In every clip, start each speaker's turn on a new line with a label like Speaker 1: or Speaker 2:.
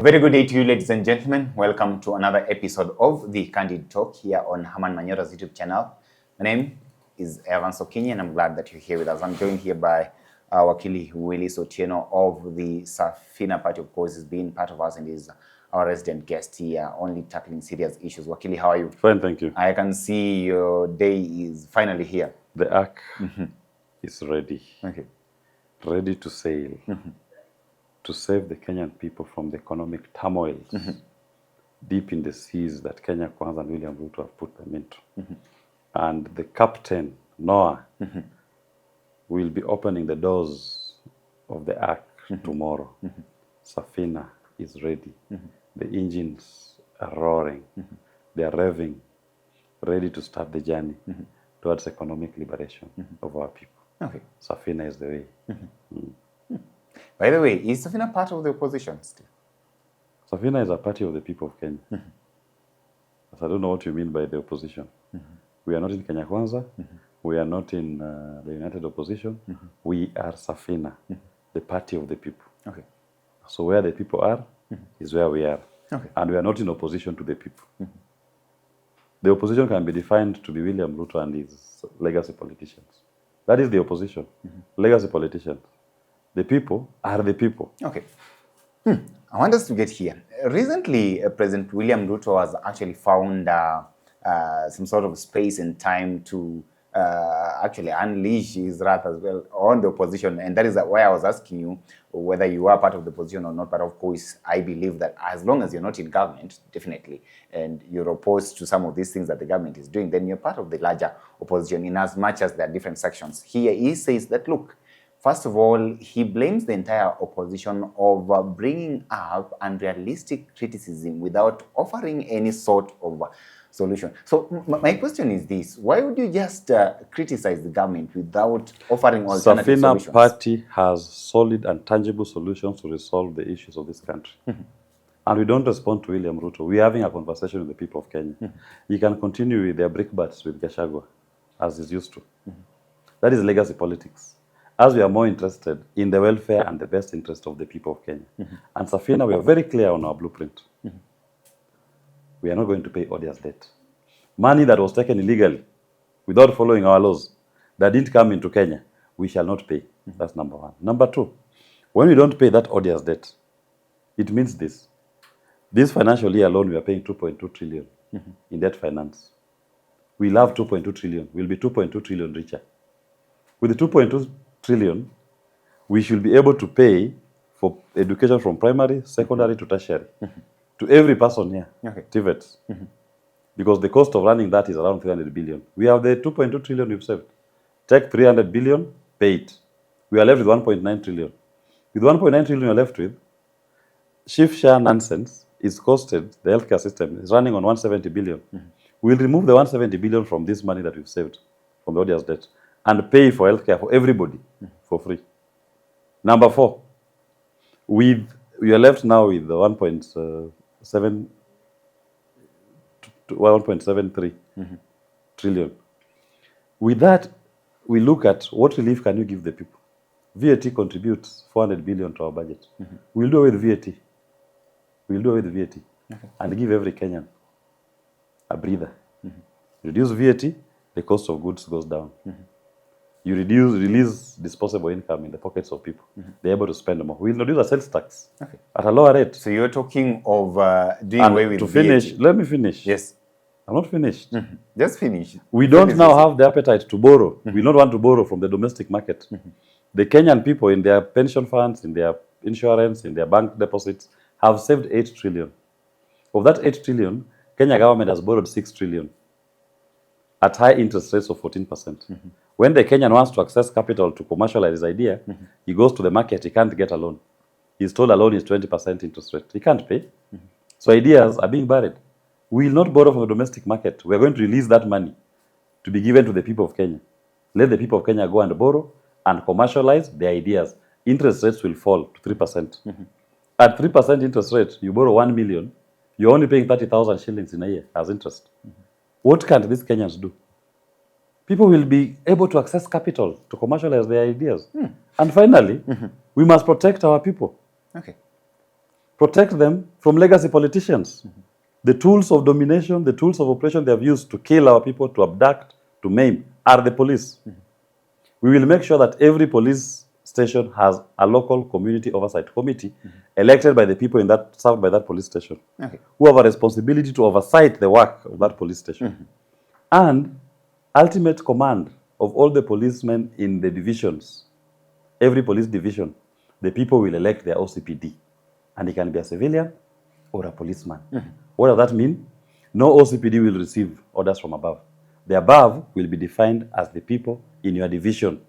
Speaker 1: very good day to you, ladies and gentlemen. Welcome to another episode of the Candid Talk here on Herman Manyora's YouTube channel. My name is Evan Sokinyi, and I'm glad that you're here with us. I'm joined here by Wakili Willis Otieno of the Safina party. Of course, is being part of us and is our resident guest here, only tackling serious issues. Wakili, how are you?
Speaker 2: Fine, thank you.
Speaker 1: I can see your day is finally here.
Speaker 2: The ark is ready.
Speaker 1: Okay.
Speaker 2: Ready to sail. To save the Kenyan people from the economic turmoil deep in the seas that Kenya Kwanza and William Ruto have put them into. And the captain, Noah, will be opening the doors of the ark tomorrow. Safina is ready. The engines are roaring. They are revving, ready to start the journey towards economic liberation of our people.
Speaker 1: Okay.
Speaker 2: Safina is the way.
Speaker 1: By the way, is Safina part of the opposition still?
Speaker 2: Safina is a party of the people of Kenya. But I don't know what you mean by the opposition. We are not in Kenya Kwanza. We are not in the United Opposition. We are Safina, the party of the people.
Speaker 1: Okay.
Speaker 2: So where the people are is where we are.
Speaker 1: Okay.
Speaker 2: And we are not in opposition to the people. The opposition can be defined to be William Ruto and his legacy politicians. That is the opposition. Legacy politicians. The people are the people.
Speaker 1: Okay. I want us to get here. Recently, President William Ruto has actually found some sort of space and time to actually unleash his wrath as well on the opposition. And that is why I was asking you whether you are part of the opposition or not. But of course, I believe that as long as you're not in government, definitely, and you're opposed to some of these things that the government is doing, then you're part of the larger opposition in as much as there are different sections. Here he says that, look, first of all, he blames the entire opposition of bringing up unrealistic criticism without offering any sort of solution. So my question is this: why would you just criticize the government without offering alternative solutions?
Speaker 2: Safina party has solid and tangible solutions to resolve the issues of this country. And we don't respond to William Ruto. We're having a conversation with the people of Kenya. You can continue with their brickbats with Gachagua, as is used to. That is legacy politics. As we are more interested in the welfare and the best interest of the people of Kenya. And Safina, we are very clear on our blueprint. We are not going to pay odious debt. Money that was taken illegally, without following our laws, that didn't come into Kenya, we shall not pay. That's number one. Number two, when we don't pay that odious debt, it means this. This financial year alone, we are paying 2.2 trillion in debt finance. We'll have 2.2 trillion. We'll be 2.2 trillion richer. With the 2.2 trillion, we should be able to pay for education from primary, secondary to tertiary to every person here, TVETs. Because the cost of running that is around 300 billion. We have the 2.2 trillion we've saved. Take 300 billion, pay it. We are left with 1.9 trillion. With 1.9 trillion you're left with, shift share nonsense is costed, the healthcare system is running on 170 billion. We'll remove the 170 billion from this money that we've saved from the odious debt and pay for healthcare for everybody for free. Number four, we are left now with the 1.73 trillion. With that, we look at what relief can you give the people. VAT contributes 400 billion to our budget. We'll do away with VAT. We'll do away with VAT and give every Kenyan a breather. Reduce VAT, the cost of goods goes down. You release disposable income in the pockets of people. They're able to spend more. We'll reduce the sales tax at a lower rate.
Speaker 1: So you're talking of doing away with
Speaker 2: to finish,
Speaker 1: VAT.
Speaker 2: let me finish.
Speaker 1: Yes.
Speaker 2: I'm not finished.
Speaker 1: Just finish.
Speaker 2: We don't now have the appetite to borrow. We don't want to borrow from the domestic market. The Kenyan people in their pension funds, in their insurance, in their bank deposits have saved 8 trillion. Of that 8 trillion, Kenya government has borrowed 6 trillion at high interest rates of 14%. When the Kenyan wants to access capital to commercialize his idea, he goes to the market, he can't get a loan. He's told a loan is 20% interest rate. He can't pay. So ideas are being buried. We will not borrow from the domestic market. We are going to release that money to be given to the people of Kenya. Let the people of Kenya go and borrow and commercialize their ideas. Interest rates will fall to 3%. At 3% interest rate, you borrow 1 million, you're only paying 30,000 shillings in a year as interest. What can these Kenyans do? People will be able to access capital to commercialize their ideas. And finally, we must protect our people.
Speaker 1: Okay.
Speaker 2: Protect them from legacy politicians. The tools of domination, the tools of oppression they have used to kill our people, to abduct, to maim, are the police. We will make sure that every police station has a local community oversight committee elected by the people in that, served by that police station, who have a responsibility to oversight the work of that police station. And ultimate command of all the policemen in the divisions, every police division, the people will elect their OCPD. And he can be a civilian or a policeman. What does that mean? No OCPD will receive orders from above. The above will be defined as the people in your division.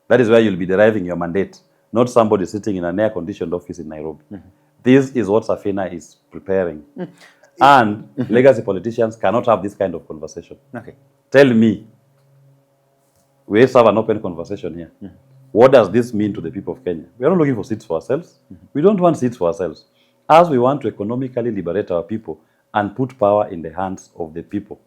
Speaker 2: That is where you'll be deriving your mandate, not somebody sitting in an air-conditioned office in Nairobi. This is what Safina is preparing. And legacy politicians cannot have this kind of conversation. Tell me, we have an open conversation here. What does this mean to the people of Kenya? We are not looking for seats for ourselves. We don't want seats for ourselves. As we want to economically liberate our people and put power in the hands of the people.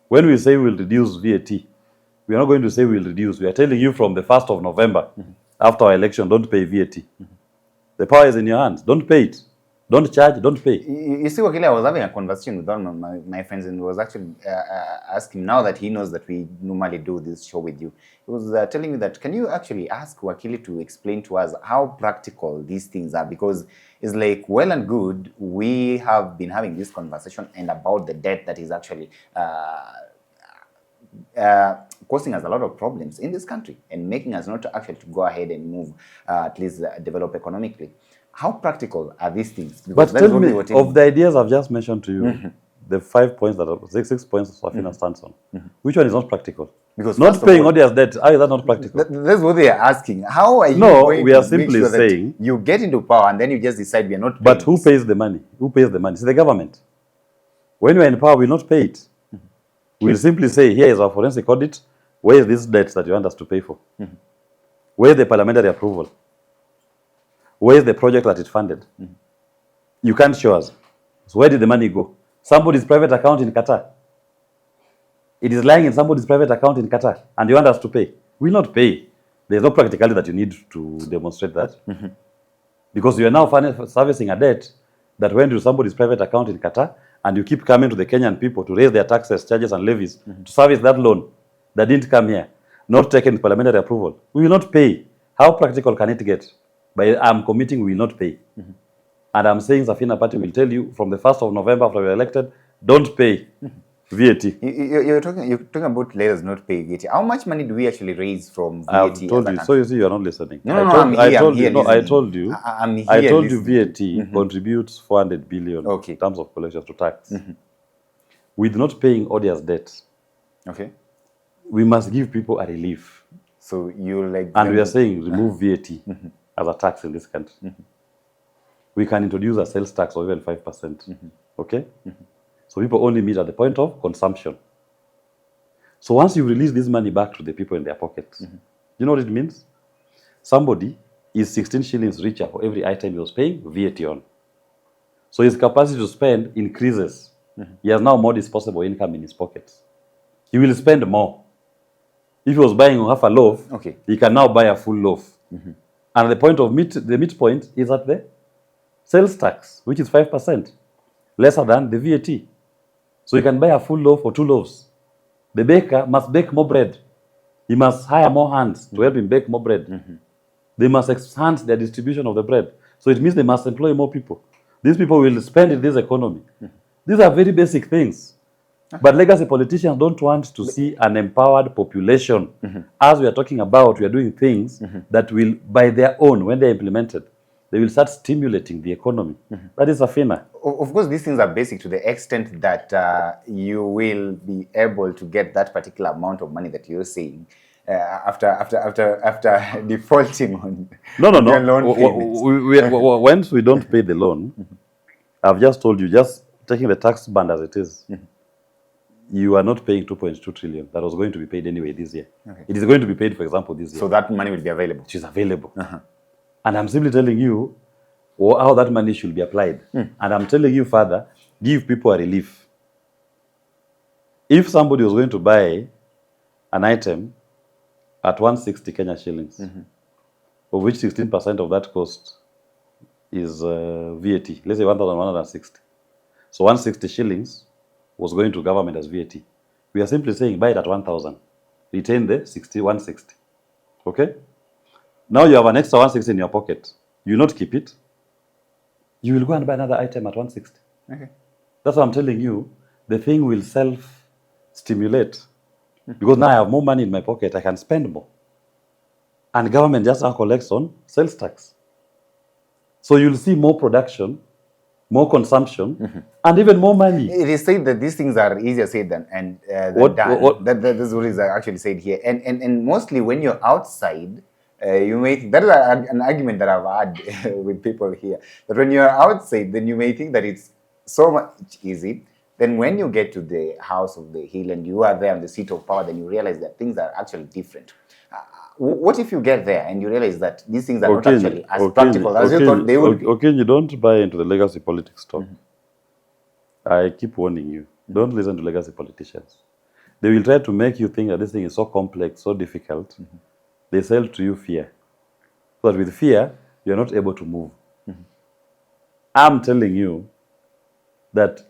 Speaker 2: When we say we'll reduce VAT, we are not going to say we'll reduce. We are telling you from the 1st of November, after our election, don't pay VAT. The power is in your hands. Don't pay it. Don't charge, don't pay.
Speaker 1: You see, Wakili, I was having a conversation with one of my friends, and was actually asking, now that he knows that we normally do this show with you, he was telling me that, can you actually ask Wakili to explain to us how practical these things are? Because it's like, well and good, we have been having this conversation and about the debt that is actually causing us a lot of problems in this country and making us not actually to go ahead and move, at least develop economically. How practical are these things?
Speaker 2: Because but tell me, of the ideas I've just mentioned to you, the 5 points that are, six points Safina stands on, which one is not practical? Because not paying audience debt, how is that not practical?
Speaker 1: That's what they are asking. How are you
Speaker 2: going we are to simply make sure saying
Speaker 1: you get into power and then you just decide we are not paying.
Speaker 2: But who pays the money? Who pays the money? It's the government. When we are in power, we will not pay it. We'll simply say, here is our forensic audit. Where is this debt that you want us to pay for? Where is the parliamentary approval? Where is the project that it funded? You can't show us. So where did the money go? Somebody's private account in Qatar. It is lying in somebody's private account in Qatar, and you want us to pay. We will not pay. There's no practicality that you need to demonstrate that. Because you are now servicing a debt that went to somebody's private account in Qatar, and you keep coming to the Kenyan people to raise their taxes, charges, and levies to service that loan that didn't come here, not taken parliamentary approval. We will not pay. How practical can it get? But I'm committing we will not pay. And I'm saying Safina Party will tell you from the 1st of November after we're elected, don't pay VAT.
Speaker 1: You're talking about let us not pay VAT. How much money do we actually raise from VAT?
Speaker 2: I've told you. So you see, you're not listening.
Speaker 1: I told
Speaker 2: you VAT contributes 400 billion in terms of collections to tax. With not paying odious debt, we must give people a relief.
Speaker 1: So you like,
Speaker 2: and we are saying remove VAT as a tax in this country. We can introduce a sales tax of even 5%. Okay? So people only meet at the point of consumption. So once you release this money back to the people in their pockets, you know what it means? Somebody is 16 shillings richer for every item he was paying VAT on. So his capacity to spend increases. He has now more disposable income in his pockets. He will spend more. If he was buying half a loaf, he can now buy a full loaf. And the point of the midpoint is at the sales tax, which is 5%, lesser than the VAT. So you can buy a full loaf or 2 loaves. The baker must bake more bread. He must hire more hands to help him bake more bread. They must expand their distribution of the bread. So it means they must employ more people. These people will spend in this economy. These are very basic things. But legacy politicians don't want to see an empowered population. As we are talking about, we are doing things that will, by their own, when they're implemented, they will start stimulating the economy. That is Safina.
Speaker 1: Of course, these things are basic to the extent that you will be able to get that particular amount of money that you're saying after defaulting on your loan payments.
Speaker 2: Once we don't pay the loan, I've just told you, just taking the tax band as it is, you are not paying 2.2 trillion that was going to be paid anyway this year. It is going to be paid, for example, this year.
Speaker 1: So that money will be available?
Speaker 2: It is available. And I'm simply telling you how that money should be applied. And I'm telling you further, give people a relief. If somebody was going to buy an item at 160 Kenya shillings, of which 16% of that cost is VAT. Let's say 1,160. So 160 shillings was going to government as VAT. We are simply saying buy it at 1,000. Retain the 160. Okay? Now you have an extra 160 in your pocket. You will not keep it. You will go and buy another item at 160.
Speaker 1: Okay.
Speaker 2: That's what I'm telling you. The thing will self-stimulate. Because now I have more money in my pocket, I can spend more. And government just collects on sales tax. So you'll see more production, more consumption, and even more money.
Speaker 1: It is said that these things are easier said than done. That's what is actually said here. And mostly when you're outside, you may think, that is an argument that I've had with people here, that when you're outside, then you may think that it's so much easy. Then when you get to the house of the hill and you are there on the seat of power, then you realize that things are actually different. What if you get there and you realize that these things are not actually as practical as you thought they would be?
Speaker 2: Okay, you don't buy into the legacy politics talk. I keep warning you. Don't listen to legacy politicians. They will try to make you think that this thing is so complex, so difficult. They sell to you fear. But with fear, you're not able to move. I'm telling you that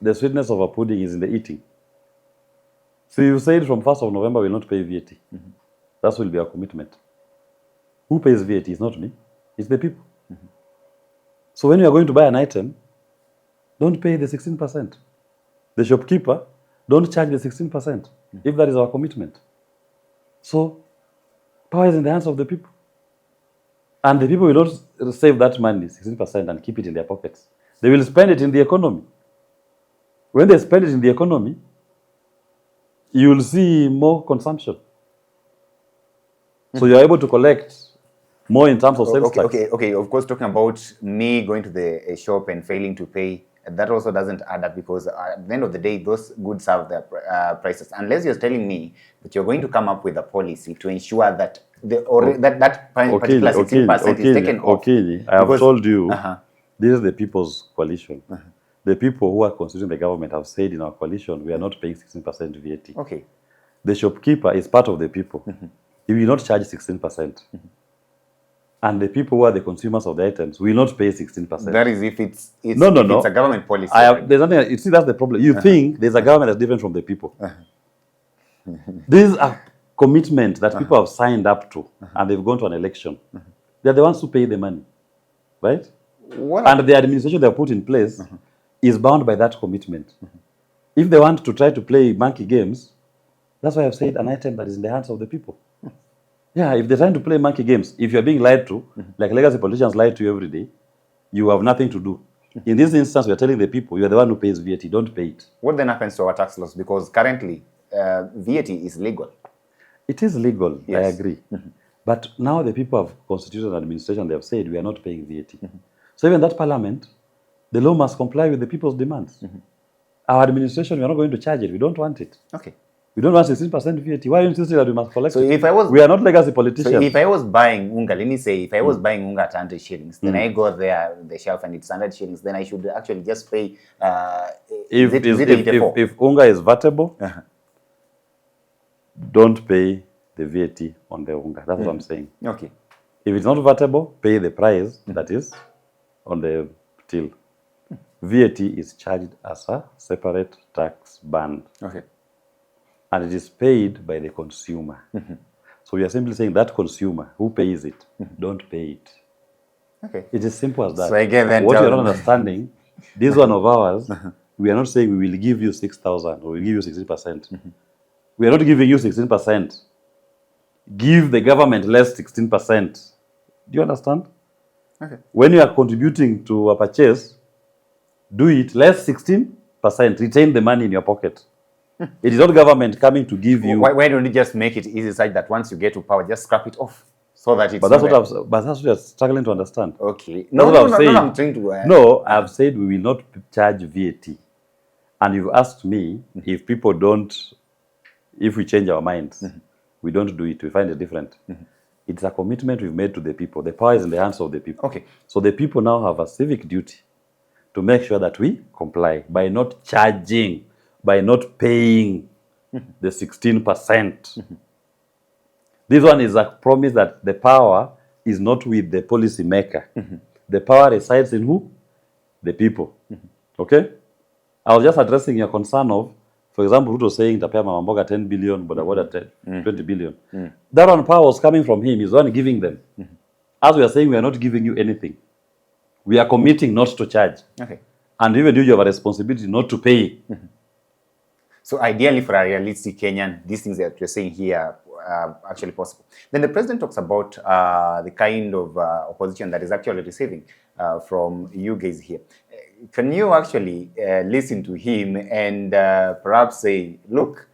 Speaker 2: the sweetness of a pudding is in the eating. So you said from 1st of November we will not pay VAT. That will be our commitment. Who pays VAT? It's not me. It's the people. So when you are going to buy an item, don't pay the 16%. The shopkeeper, don't charge the 16%, if that is our commitment. So power is in the hands of the people. And the people will not save that money, 16%, and keep it in their pockets. They will spend it in the economy. When they spend it in the economy, you will see more consumption. So you're able to collect more in terms of sales tax.
Speaker 1: Okay. Of course, talking about me going to the shop and failing to pay, that also doesn't add up, because at the end of the day, those goods have their prices. Unless you're telling me that you're going to come up with a policy to ensure that that particular 16% is taken off.
Speaker 2: Okay, I have told you, this is the people's coalition. The people who are constituting the government have said in our coalition, we are not paying 16% VAT.
Speaker 1: Okay.
Speaker 2: The shopkeeper is part of the people. He will not charge 16%. And the people who are the consumers of the items will not pay 16%.
Speaker 1: That is if it's
Speaker 2: no.
Speaker 1: a government policy.
Speaker 2: There's nothing. You see, that's the problem. You think there's a government that's different from the people. These are commitments that people have signed up to, and they've gone to an election. They're the ones who pay the money, right? And the administration they've put in place is bound by that commitment. If they want to try to play monkey games, that's why I've said an item that is in the hands of the people. Yeah, if they're trying to play monkey games, if you're being lied to, like legacy politicians lie to you every day, you have nothing to do. In this instance, we're telling the people, you're the one who pays VAT, don't pay it.
Speaker 1: What then happens to our tax laws? Because currently, VAT is legal.
Speaker 2: It is legal,
Speaker 1: yes.
Speaker 2: I agree. But now the people have constituted an administration, they have said we are not paying VAT. So even that parliament, the law must comply with the people's demands. Our administration, we are not going to charge it. We don't want it.
Speaker 1: Okay.
Speaker 2: We don't want 16% VAT. Why are you insisting that we must collect
Speaker 1: so
Speaker 2: it?
Speaker 1: If I was,
Speaker 2: we are not legacy politicians.
Speaker 1: So if I was buying unga, let me say, if I was buying unga at 100 shillings, then I go there, the shelf, and it's 100 shillings, then I should actually just pay,
Speaker 2: if unga is vatable, don't pay the VAT on the unga. That's what I'm saying.
Speaker 1: Okay.
Speaker 2: If it's not vatable, pay the price that is on the till. VAT is charged as a separate tax band.
Speaker 1: Okay.
Speaker 2: And it is paid by the consumer. So we are simply saying that consumer who pays it, don't pay it.
Speaker 1: Okay.
Speaker 2: It is simple as that.
Speaker 1: So again, then
Speaker 2: what you're not understanding, this one of ours, we are not saying we will give you 6,000 or we'll give you 16%. We are not giving you 16%. Give the government less 16%. Do you understand?
Speaker 1: Okay.
Speaker 2: When you are contributing to a purchase, do it less 16%. Retain the money in your pocket. It is not government coming to give you.
Speaker 1: Why don't you just make it easy such that once you get to power, just scrap it off, so that it's.
Speaker 2: But that's what you're struggling to understand.
Speaker 1: Okay. No, I'm trying to.
Speaker 2: No, I've said we will not charge VAT, and you've asked me if people don't, if we change our minds, we don't do it. We find it different. It's a commitment we've made to the people. The power is in the hands of the people.
Speaker 1: Okay.
Speaker 2: So the people now have a civic duty to make sure that we comply by not charging, by not paying the 16%. This one is a promise that the power is not with the policy maker. the power resides in who? The people. Okay? I was just addressing your concern of, for example, Ruto saying Tapia Mama Mboga 10 billion, Bodaboda 20 billion. That one power was coming from him. He's the one giving them. As we are saying, we are not giving you anything. We are committing not to charge.
Speaker 1: Okay.
Speaker 2: And even you have a responsibility not to pay.
Speaker 1: So ideally for a realistic Kenyan, these things that you're saying here are actually possible. Then the president talks about the kind of opposition that is actually receiving from you guys here. Can you actually listen to him and perhaps say, look,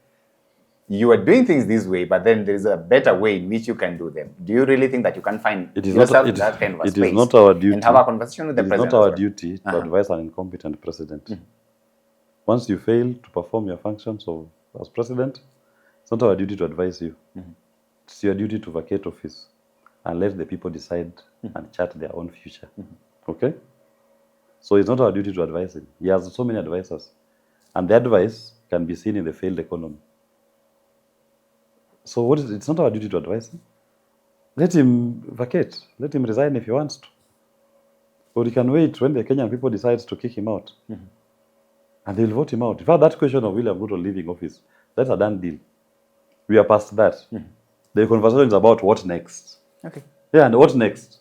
Speaker 1: you are doing things this way, but then there is a better way in which you can do them. Do you really think that you can find yourself in that kind of a space?
Speaker 2: It is not our duty.
Speaker 1: And have a conversation with the president.
Speaker 2: It is not our duty to advise an incompetent president. Once you fail to perform your functions as president, it's not our duty to advise you. It's your duty to vacate office and let the people decide and chart their own future. Okay? So it's not our duty to advise him. He has so many advisors. And the advice can be seen in the failed economy. So it's not our duty to advise him. Let him vacate. Let him resign if he wants to. Or he can wait when the Kenyan people decide to kick him out. And they'll vote him out. In fact, that question of William Ruto leaving office, that's a done deal. We are past that. The conversation is about what next.
Speaker 1: Okay.
Speaker 2: Yeah, and what next?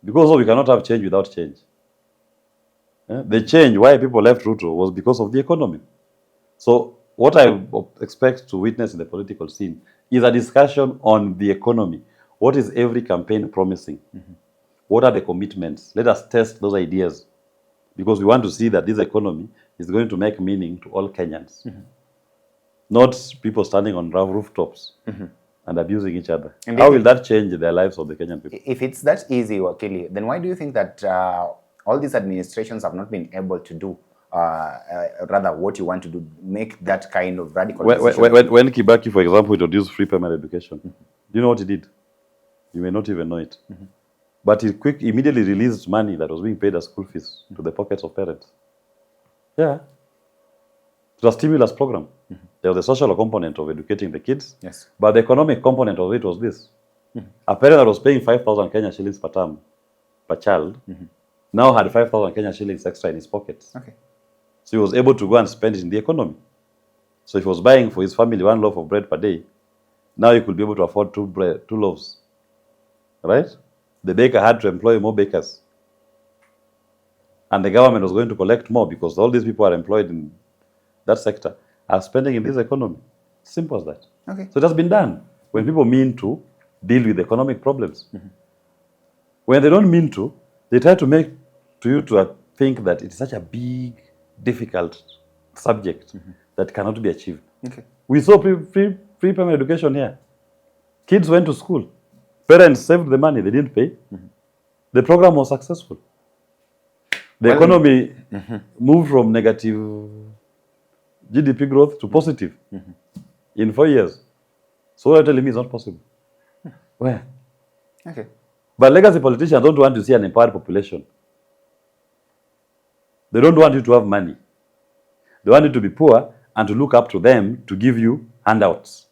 Speaker 2: Because we cannot have change without change. The change, why people left Ruto, was because of the economy. So what I expect to witness in the political scene is a discussion on the economy. What is every campaign promising? What are the commitments? Let us test those ideas. Because we want to see that this economy is going to make meaning to all Kenyans. Not people standing on rooftops and abusing each other. And how will that change their lives of the Kenyan people?
Speaker 1: If it's that easy, Wakili, then why do you think that all these administrations have not been able to do rather what you want to do, make that kind of radical decision?
Speaker 2: When Kibaki, for example, introduced free primary education, do you know what he did? You may not even know it. But he immediately released money that was being paid as school fees to the pockets of parents. Yeah. It was a stimulus program. There was a social component of educating the kids.
Speaker 1: Yes.
Speaker 2: But the economic component of it was this. A parent that was paying 5,000 Kenya shillings per term, per child, now had 5,000 Kenya shillings extra in his pockets.
Speaker 1: Okay.
Speaker 2: So he was able to go and spend it in the economy. So if he was buying for his family 1 loaf of bread per day, now he could be able to afford 2 loaves. Right? The baker had to employ more bakers. And the government was going to collect more because all these people are employed in that sector are spending in this economy. Simple as that.
Speaker 1: Okay.
Speaker 2: So it has been done when people mean to deal with economic problems. When they don't mean to, they try to make you to think that it's such a big, difficult subject that cannot be achieved.
Speaker 1: Okay.
Speaker 2: We saw free primary education here. Kids went to school. Parents saved the money. They didn't pay. The program was successful. The economy moved from negative GDP growth to positive in 4 years. So what you're telling me is not possible. Where?
Speaker 1: Okay.
Speaker 2: But legacy politicians don't want to see an empowered population. They don't want you to have money. They want you to be poor and to look up to them to give you handouts.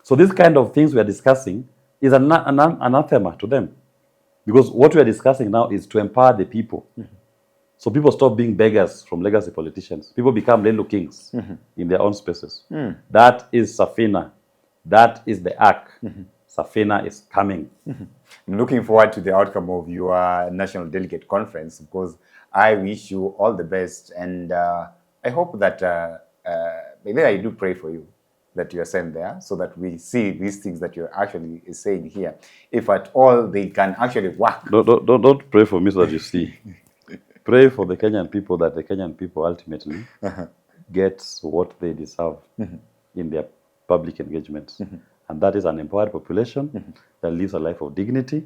Speaker 2: So this kind of things we are discussing is an anathema to them. Because what we are discussing now is to empower the people. So people stop being beggars from legacy politicians. People become Lelo kings in their own spaces. That is Safina. That is the arc. Safina is coming.
Speaker 1: I'm looking forward to the outcome of your National Delegate Conference because I wish you all the best. And I hope that, maybe I do pray for you that you are sent there so that we see these things that you're actually saying here. If at all they can actually work.
Speaker 2: Don't pray for me so that you see. Pray for the Kenyan people that the Kenyan people ultimately get what they deserve in their public engagements. And that is an empowered population that lives a life of dignity,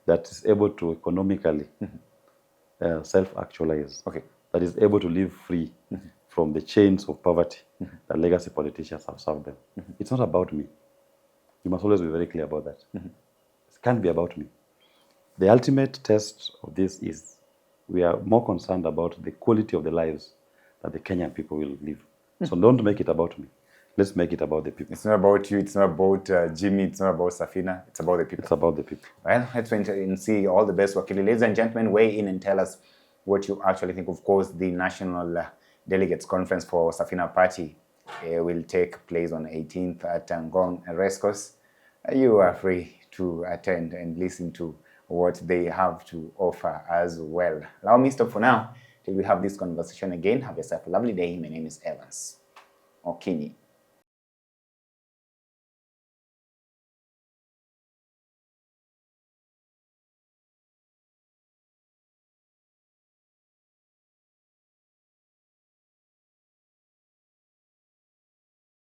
Speaker 2: that is able to economically self-actualize, that is able to live free from the chains of poverty that legacy politicians have served them. It's not about me. You must always be very clear about that. It can't be about me. The ultimate test of this is we are more concerned about the quality of the lives that the Kenyan people will live. So don't make it about me. Let's make it about the people.
Speaker 1: It's not about you, it's not about Jimmy, it's not about Safina, it's about the people.
Speaker 2: It's about the people.
Speaker 1: Well, let's wait and see. All the best, Wakili. Ladies and gentlemen, weigh in and tell us what you actually think. Of course, the National Delegates Conference for Safina Party will take place on 18th at Ngong Rescos. You are free to attend and listen to what they have to offer as well. Allow me to stop for now till we have this conversation again. Have yourself a lovely day. My name is Evans Okini.